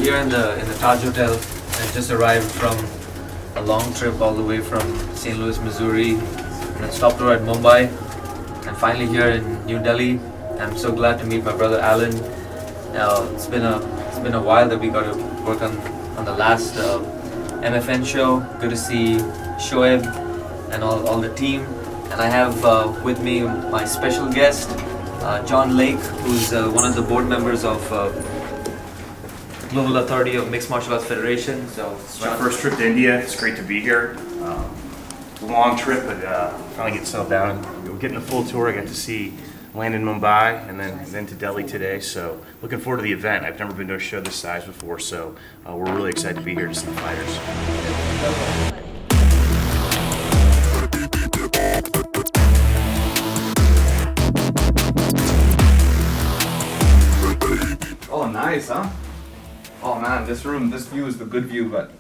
here in the Taj Hotel. I just arrived from a long trip all the way from St. Louis, Missouri, and then stopped over at Mumbai, and finally here in New Delhi. I'm so glad to meet my brother Alan. It's been a while that we got to work on the last MFN show. Good to see Shoaib and all the team. And I have with me my special guest, John Lake, who's one of the board members of Global Authority of Mixed Martial Arts Federation. So it's my first trip to India. It's great to be here. It's a long trip, but finally get settled down. We're getting a full tour. I got to see land in Mumbai and then to Delhi today. So looking forward to the event. I've never been to a show this size before, so we're really excited to be here to see the fighters. Oh, nice, huh? Oh man, this view is the good view, but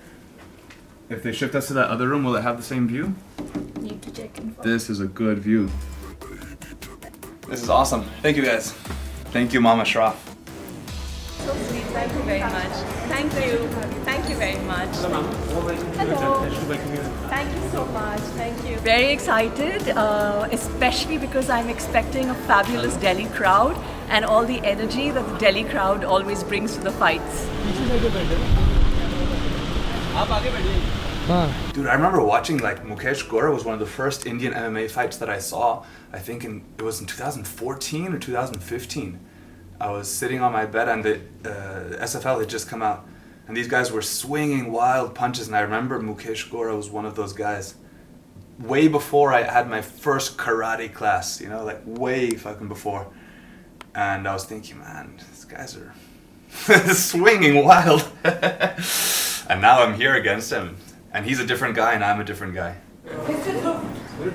if they shift us to that other room, will it have the same view? Need to check in. This is a good view. This is awesome. Thank you guys. Thank you, Mama Shroff. So sweet. Thank you very much. Thank you. Thank you very much. Hello. Thank you so much. Thank you. Very excited, especially because I'm expecting a fabulous Delhi crowd and all the energy that the Delhi crowd always brings to the fights. Dude, I remember watching MUKESH GORA was one of the first Indian MMA fights that I saw. I think it was in 2014 or 2015. I was sitting on my bed and the SFL had just come out. And these guys were swinging wild punches, and I remember MUKESH GORA was one of those guys. Way before I had my first karate class, way fucking before. And I was thinking, man, these guys are swinging wild. And now I'm here against him. And he's a different guy and I'm a different guy.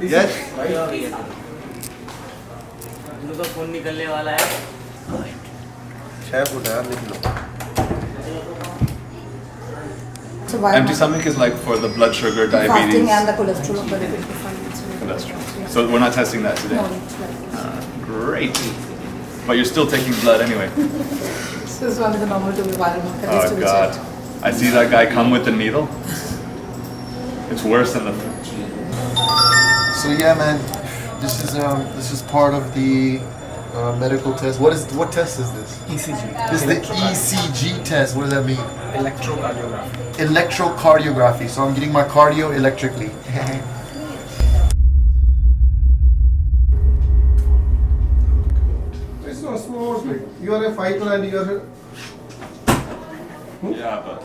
Yes? Empty stomach is for the blood sugar, diabetes. Fasting and the cholesterol. That's true. So we're not testing that today? No, great. But you're still taking blood anyway. This is one of the normal to be viral marker. Oh God. I see that guy come with the needle. It's worse than the... So yeah, man, this is part of the medical test. What test is this? ECG. This is the ECG test. What does that mean? Electrocardiography. Electrocardiography. So I'm getting my cardio electrically. It's not small. You are a fighter and you are. Yeah, but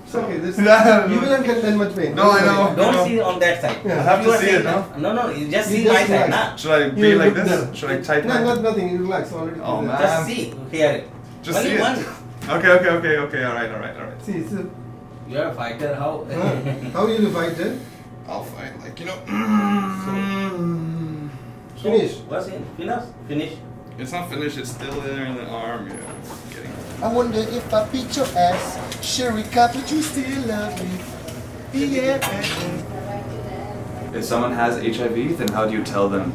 It's okay. You will not get that much pain. No, I know. Don't see on that side. I have to see it, no? No, you just You see just my side, relax. nah. Should I be like this? Should I tighten it? Nothing. You relax already. Oh, man. Just see here. Just Only see it. one. Okay. Alright. See, You are a fighter. How? how you will fight it? I'll fight, Finish. What's in? Finish. It's not finished, it's still there in the arm, yeah. Getting... I wonder if I beat your ass, Shrikant, would you still love me? Yeah. If someone has HIV, then how do you tell them?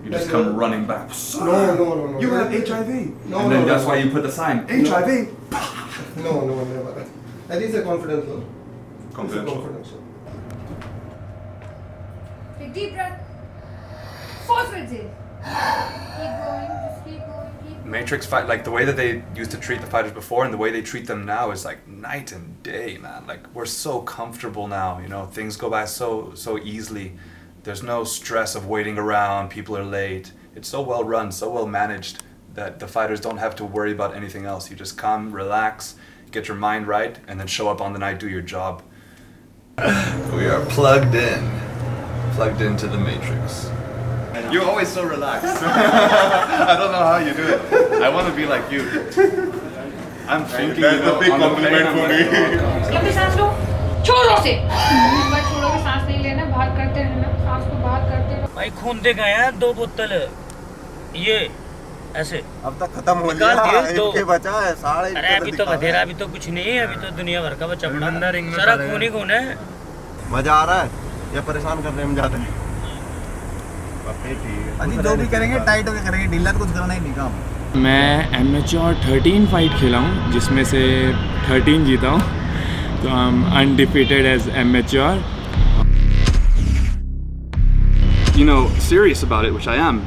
You just come running back. No. You have HIV. No, and then no, that's no. why you put the sign, HIV. No, never. That is a confidential. Confidential. Take deep breath. Force it. Keep going, just keep going. Matrix fight, the way that they used to treat the fighters before and the way they treat them now is night and day, man. We're so comfortable now, things go by so easily. There's no stress of waiting around, people are late. It's so well run, so well managed that the fighters don't have to worry about anything else. You just come, relax, get your mind right, and then show up on the night, do your job. We are plugged into the Matrix. You're always so relaxed. I don't know how you do it. I want to be like you. I'm thinking, That's a big compliment for me. लंबी सांस लो छोड़ो से बस छोड़ो के सांस नहीं लेना बाहर करते रहना सांस को बाहर करते रहो भाई खून दे गए हैं 2 बोतल ये ऐसे अब तक खत्म हो गया इनके बचा है साढ़े अरे अभी तो बधेरा अभी तो कुछ नहीं है अभी तो दुनिया भर का बच्चा पड़ा सारा खून ही खून है मजा आ रहा है या परेशान करने में ज्यादा है अजी जो भी करेंगे टाइट होकर करेंगे ढीला तो कुछ करना ही नहीं काम मैं एमेच्योर 13 फाइट खेला हूँ, जिसमें से 13 जीता हूँ, तो I am undefeated as amateur. You know, serious about it, which I am,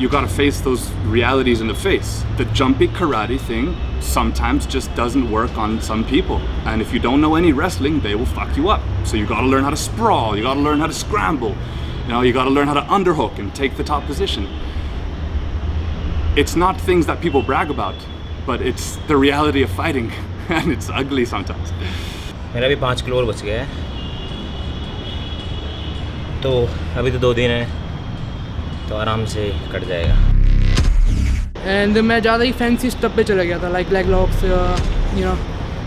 you gotta face those realities in the face. The jumpy karate thing sometimes just doesn't work on some people. And if you don't know any wrestling, they will fuck you up. So you gotta learn how to sprawl, you gotta learn how to scramble, you know, you gotta learn how to underhook and take the top position. It's not things that people brag about, but it's the reality of fighting, and it's ugly sometimes. मेरा भी 5 kilo और बच गया है, तो अभी तो 2 दिन है, तो आराम से कट जाएगा. एंड मैं ज़्यादा ही फैंसी स्टप पे चला गया था, like leg locks, you know,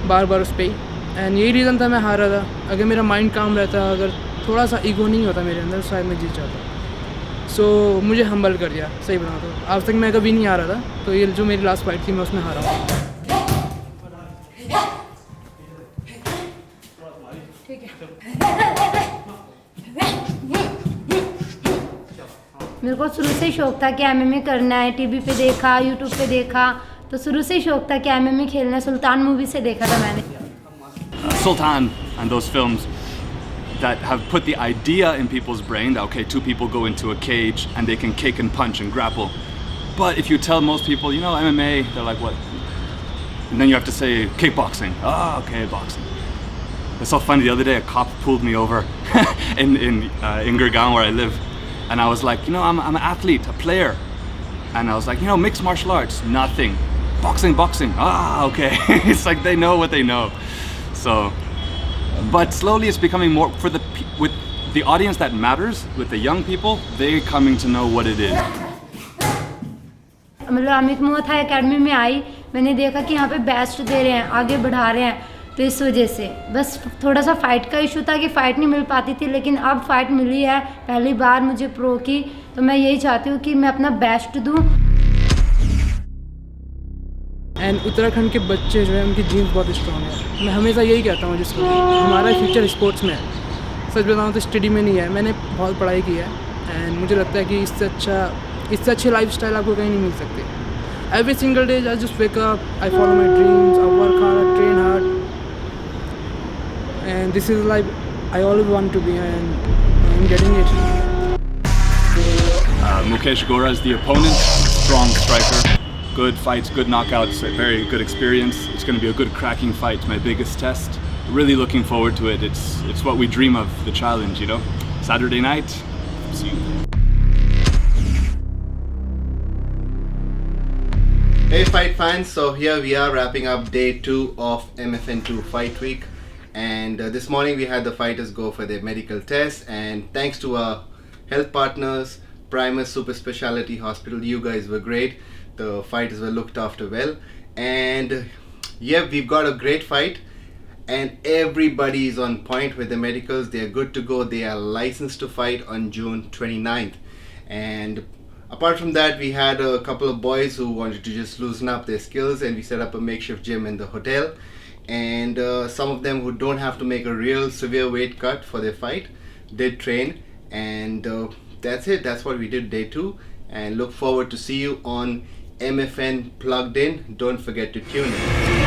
बार उस पे. एंड यही रीज़न था मैं हार रहा था. अगर मेरा माइंड काम रहता, अगर थोड़ा सा ईगो नहीं होता मेरे अंदर, शायद मैं जीत जाता. सो मुझे हम्बल कर दिया, सही बना. तो आज तक मैं कभी नहीं हारा था, तो ये जो मेरी लास्ट फाइट थी मैं उसमें हारा हूँ. मेरे को शुरू से ही शौक था कि MMA करना है. टीवी पे देखा, यूट्यूब पे देखा, तो शुरू से ही शौक था कि MMA खेलना है. सुल्तान मूवी से देखा था मैंने. Sultan and those films that have put the idea in people's brain that, okay, 2 people go into a cage and they can kick and punch and grapple. But if you tell most people, you know, MMA, they're like, what? And then you have to say kickboxing. Oh, okay, boxing. It's so funny, the other day a cop pulled me over in Gurgaon where I live. And I was like, you know, I'm an athlete, a player. And I was like, you know, mixed martial arts, nothing. Boxing. Ah, okay. It's like they know what they know. So, but slowly it's becoming more with the audience that matters, with the young people, they're coming to know what it is. मतलब अमित मोथा academy में आई, मैंने देखा कि यहाँ पे best दे रहे हैं, आगे बढ़ा रहे हैं, तो इस वजह से बस थोड़ा सा फ़ाइट का इशू था कि फ़ाइट नहीं मिल पाती थी. लेकिन अब फ़ाइट मिली है, पहली बार मुझे प्रो की, तो मैं यही चाहती हूँ कि मैं अपना बेस्ट दूँ. एंड उत्तराखंड के बच्चे जो हैं उनकी जीन्स बहुत स्ट्रॉन्ग है. मैं हमेशा यही कहता हूँ जिसको हमारा फ्यूचर स्पोर्ट्स में है. सच बताऊँ तो स्टडी में नहीं है, मैंने बहुत पढ़ाई की है. एंड मुझे लगता है कि इससे अच्छी लाइफ स्टाइल आपको कहीं नहीं मिल सकती. Every single day I just wake up, I follow my dreams, I work hard, I train hard, and this is life I always want to be, and I am getting it. Mukesh Gora is the opponent, strong striker. Good fights, good knockouts, a very good experience. It's going to be a good cracking fight. It's my biggest test. Really looking forward to it. It's what we dream of, the challenge, you know. Saturday night, see you. Hey fight fans, so here we are wrapping up day 2 of MFN2 fight week, and this morning we had the fighters go for their medical test, and thanks to our health partners, Primus Super Speciality Hospital, you guys were great. The fighters were looked after well, and yeah, we've got a great fight, and everybody is on point with the medicals. They are good to go. They are licensed to fight on June 29th. And apart from that, we had a couple of boys who wanted to just loosen up their skills, and we set up a makeshift gym in the hotel. And some of them who don't have to make a real severe weight cut for their fight did train, and that's it. That's what we did day 2, and look forward to see you on MFN Plugged In. Don't forget to tune in.